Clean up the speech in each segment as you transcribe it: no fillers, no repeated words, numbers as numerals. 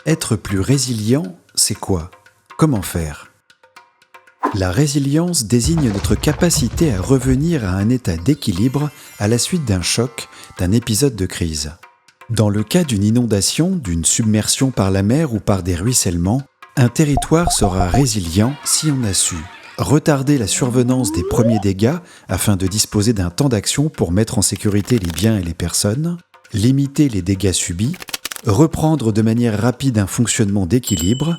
Être plus résilient, c'est quoi ? Comment faire ? La résilience désigne notre capacité à revenir à un état d'équilibre à la suite d'un choc, d'un épisode de crise. Dans le cas d'une inondation, d'une submersion par la mer ou par des ruissellements, un territoire sera résilient si on a su retarder la survenance des premiers dégâts afin de disposer d'un temps d'action pour mettre en sécurité les biens et les personnes, limiter les dégâts subis, reprendre de manière rapide un fonctionnement d'équilibre,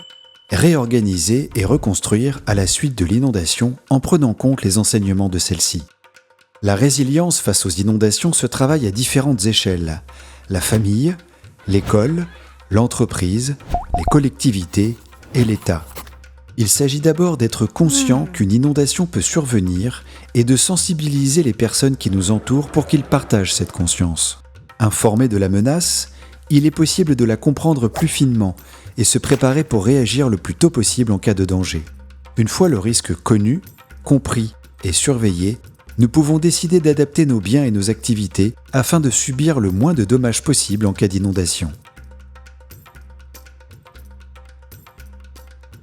réorganiser et reconstruire à la suite de l'inondation en prenant compte les enseignements de celle-ci. La résilience face aux inondations se travaille à différentes échelles. La famille, l'école, l'entreprise, les collectivités et l'État. Il s'agit d'abord d'être conscient qu'une inondation peut survenir et de sensibiliser les personnes qui nous entourent pour qu'ils partagent cette conscience. Informé de la menace, il est possible de la comprendre plus finement et se préparer pour réagir le plus tôt possible en cas de danger. Une fois le risque connu, compris et surveillé, nous pouvons décider d'adapter nos biens et nos activités afin de subir le moins de dommages possible en cas d'inondation.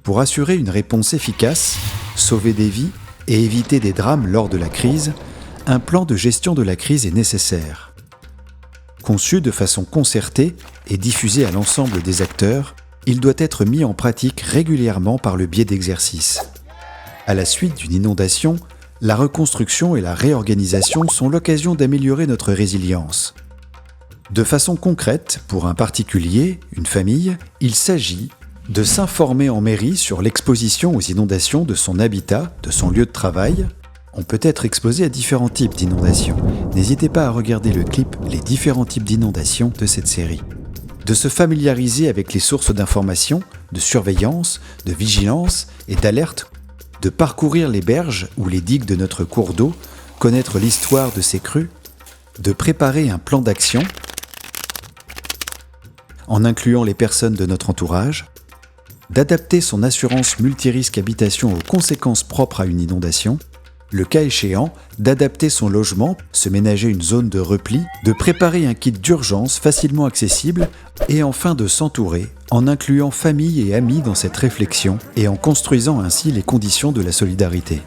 Pour assurer une réponse efficace, sauver des vies et éviter des drames lors de la crise, un plan de gestion de la crise est nécessaire. Conçu de façon concertée et diffusé à l'ensemble des acteurs, il doit être mis en pratique régulièrement par le biais d'exercices. À la suite d'une inondation, la reconstruction et la réorganisation sont l'occasion d'améliorer notre résilience. De façon concrète, pour un particulier, une famille, il s'agit de s'informer en mairie sur l'exposition aux inondations de son habitat, de son lieu de travail. On peut être exposé à différents types d'inondations. N'hésitez pas à regarder le clip « Les différents types d'inondations » de cette série. De se familiariser avec les sources d'information, de surveillance, de vigilance et d'alerte, de parcourir les berges ou les digues de notre cours d'eau, connaître l'histoire de ces crues, de préparer un plan d'action en incluant les personnes de notre entourage, d'adapter son assurance multirisque habitation aux conséquences propres à une inondation, le cas échéant, d'adapter son logement, se ménager une zone de repli, de préparer un kit d'urgence facilement accessible et enfin de s'entourer en incluant famille et amis dans cette réflexion et en construisant ainsi les conditions de la solidarité.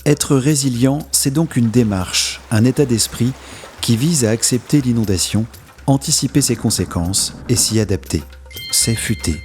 Être résilient, c'est donc une démarche, un état d'esprit qui vise à accepter l'inondation, anticiper ses conséquences et s'y adapter. C'est futé.